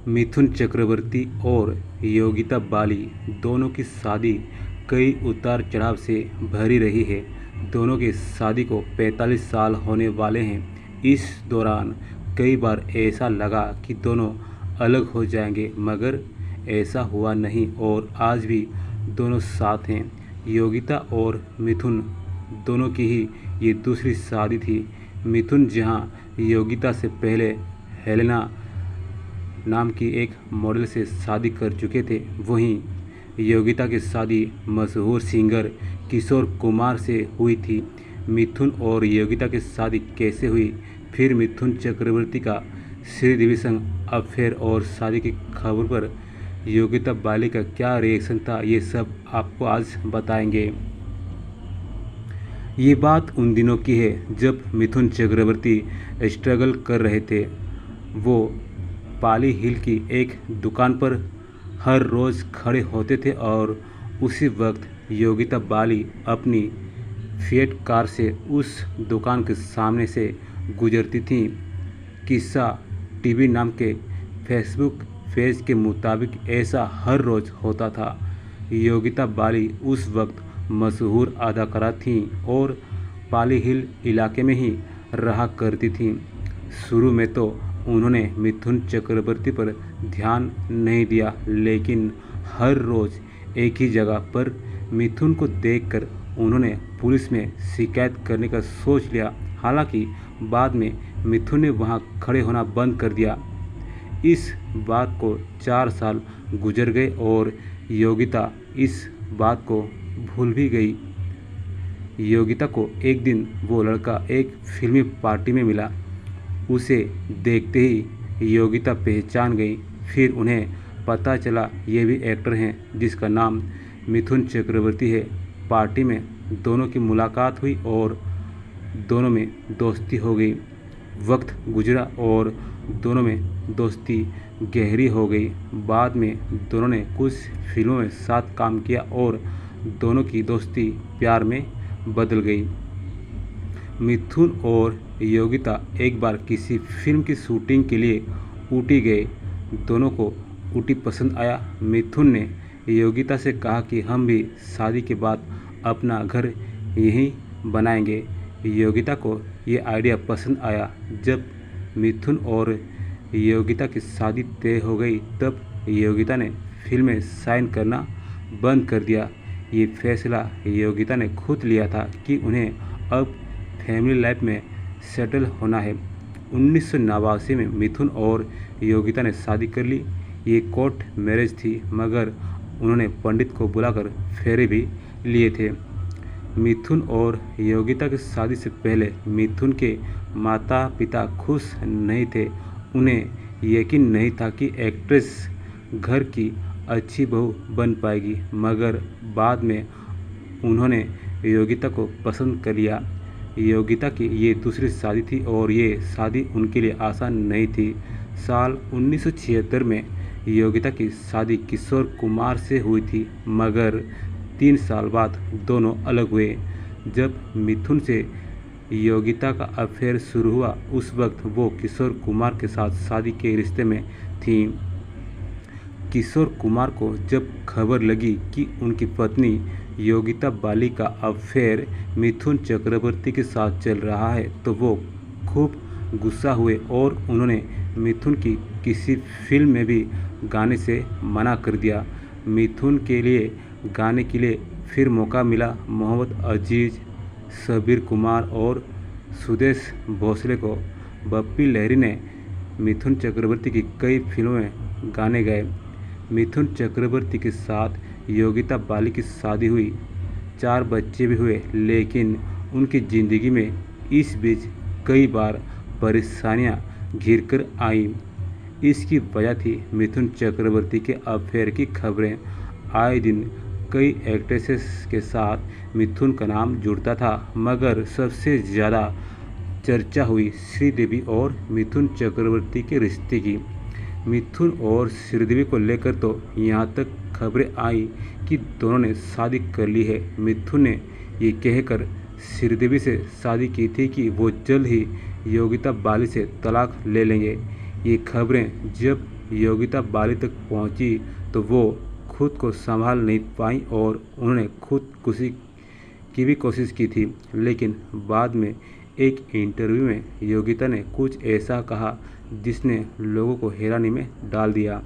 मिथुन चक्रवर्ती और योगिता बाली दोनों की शादी कई उतार चढ़ाव से भरी रही है। दोनों की शादी को 45 साल होने वाले हैं। इस दौरान कई बार ऐसा लगा कि दोनों अलग हो जाएंगे, मगर ऐसा हुआ नहीं और आज भी दोनों साथ हैं। योगिता और मिथुन दोनों की ही ये दूसरी शादी थी। मिथुन जहां योगिता से पहले हेलेना नाम की एक मॉडल से शादी कर चुके थे, वहीं योगिता की शादी मशहूर सिंगर किशोर कुमार से हुई थी। मिथुन और योगिता की शादी कैसे हुई, फिर मिथुन चक्रवर्ती का श्रीदेवी संग अफेयर और शादी की खबर पर योगिता बाली का क्या रिएक्शन था, ये सब आपको आज बताएंगे। ये बात उन दिनों की है जब मिथुन चक्रवर्ती स्ट्रगल कर रहे थे। वो पाली हिल की एक दुकान पर हर रोज़ खड़े होते थे और उसी वक्त योगिता बाली अपनी फिएट कार से उस दुकान के सामने से गुजरती थीं। किस्सा टीवी नाम के फेसबुक पेज के मुताबिक ऐसा हर रोज़ होता था। योगिता बाली उस वक्त मशहूर अदाकारा थीं और पाली हिल इलाके में ही रहा करती थीं। शुरू में तो उन्होंने मिथुन चक्रवर्ती पर ध्यान नहीं दिया, लेकिन हर रोज़ एक ही जगह पर मिथुन को देखकर उन्होंने पुलिस में शिकायत करने का सोच लिया। हालांकि बाद में मिथुन ने वहां खड़े होना बंद कर दिया। इस बात को 4 साल गुजर गए और योगिता इस बात को भूल भी गई। योगिता को एक दिन वो लड़का एक फिल्मी पार्टी में मिला। उसे देखते ही योगिता पहचान गई। फिर उन्हें पता चला ये भी एक्टर हैं जिसका नाम मिथुन चक्रवर्ती है। पार्टी में दोनों की मुलाकात हुई और दोनों में दोस्ती हो गई। वक्त गुजरा और दोनों में दोस्ती गहरी हो गई। बाद में दोनों ने कुछ फिल्मों में साथ काम किया और दोनों की दोस्ती प्यार में बदल गई। मिथुन और योगिता एक बार किसी फिल्म की शूटिंग के लिए ऊटी गए। दोनों को ऊटी पसंद आया। मिथुन ने योगिता से कहा कि हम भी शादी के बाद अपना घर यहीं बनाएंगे। योगिता को ये आइडिया पसंद आया। जब मिथुन और योगिता की शादी तय हो गई, तब योगिता ने फिल्म में साइन करना बंद कर दिया। ये फैसला योगिता ने खुद लिया था कि उन्हें अब फैमिली लाइफ में सेटल होना है। 1989 में मिथुन और योगिता ने शादी कर ली। ये कोर्ट मैरिज थी, मगर उन्होंने पंडित को बुलाकर फेरे भी लिए थे। मिथुन और योगिता की शादी से पहले मिथुन के माता पिता खुश नहीं थे। उन्हें यकीन नहीं था कि एक्ट्रेस घर की अच्छी बहू बन पाएगी, मगर बाद में उन्होंने योगिता को पसंद कर लिया। योगिता की ये दूसरी शादी थी और ये शादी उनके लिए आसान नहीं थी। साल 1976 में योगिता की शादी किशोर कुमार से हुई थी, मगर 3 साल बाद दोनों अलग हुए। जब मिथुन से योगिता का अफेयर शुरू हुआ, उस वक्त वो किशोर कुमार के साथ शादी के रिश्ते में थीं। किशोर कुमार को जब खबर लगी कि उनकी पत्नी योगिता बाली का अफेयर मिथुन चक्रवर्ती के साथ चल रहा है, तो वो खूब गुस्सा हुए और उन्होंने मिथुन की किसी फिल्म में भी गाने से मना कर दिया। मिथुन के लिए गाने के लिए फिर मौका मिला। मोहम्मद अजीज, शब्बीर कुमार और सुदेश भोसले को बप्पी लहरी ने मिथुन चक्रवर्ती की कई फिल्मों में गाने गाए। मिथुन चक्रवर्ती के साथ योगिता बाली की शादी हुई, 4 बच्चे भी हुए, लेकिन उनकी ज़िंदगी में इस बीच कई बार परेशानियां घिरकर आईं। इसकी वजह थी मिथुन चक्रवर्ती के अफेयर की खबरें। आए दिन कई एक्ट्रेसेस के साथ मिथुन का नाम जुड़ता था, मगर सबसे ज़्यादा चर्चा हुई श्रीदेवी और मिथुन चक्रवर्ती के रिश्ते की। मिथुन और श्रीदेवी को लेकर तो यहाँ तक खबरें आई कि दोनों ने शादी कर ली है। मिथुन ने ये कहकर श्रीदेवी से शादी की थी कि वो जल्द ही योगिता बाली से तलाक ले लेंगे। ये खबरें जब योगिता बाली तक पहुंची तो वो खुद को संभाल नहीं पाई और उन्होंने खुदकुशी की भी कोशिश की थी। लेकिन बाद में एक इंटरव्यू में योगिता ने कुछ ऐसा कहा जिसने लोगों को हैरानी में डाल दिया।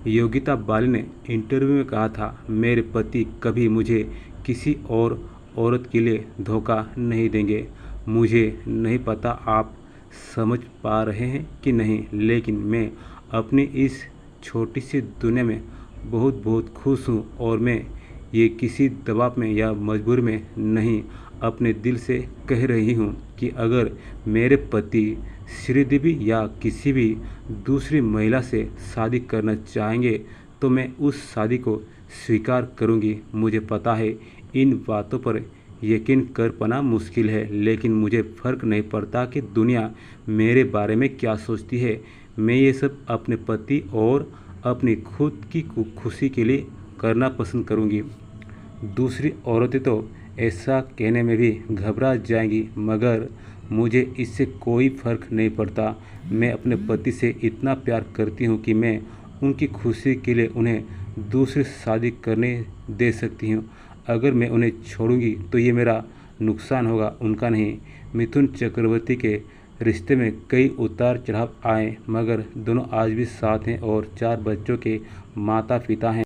योगिता बाली ने इंटरव्यू में कहा था, मेरे पति कभी मुझे किसी और औरत के लिए धोखा नहीं देंगे। मुझे नहीं पता आप समझ पा रहे हैं कि नहीं, लेकिन मैं अपनी इस छोटी सी दुनिया में बहुत बहुत खुश हूँ और मैं ये किसी दबाव में या मजबूरी में नहीं, अपने दिल से कह रही हूँ कि अगर मेरे पति श्रीदेवी या किसी भी दूसरी महिला से शादी करना चाहेंगे तो मैं उस शादी को स्वीकार करूँगी। मुझे पता है इन बातों पर यकीन कर पाना मुश्किल है, लेकिन मुझे फ़र्क नहीं पड़ता कि दुनिया मेरे बारे में क्या सोचती है। मैं ये सब अपने पति और अपनी खुद की खुशी के लिए करना पसंद करूँगी। दूसरी औरतें तो ऐसा कहने में भी घबरा जाएंगी, मगर मुझे इससे कोई फ़र्क नहीं पड़ता। मैं अपने पति से इतना प्यार करती हूँ कि मैं उनकी खुशी के लिए उन्हें दूसरी शादी करने दे सकती हूँ। अगर मैं उन्हें छोड़ूंगी तो ये मेरा नुकसान होगा, उनका नहीं। मिथुन चक्रवर्ती के रिश्ते में कई उतार चढ़ाव आए, मगर दोनों आज भी साथ हैं और 4 बच्चों के माता पिता हैं।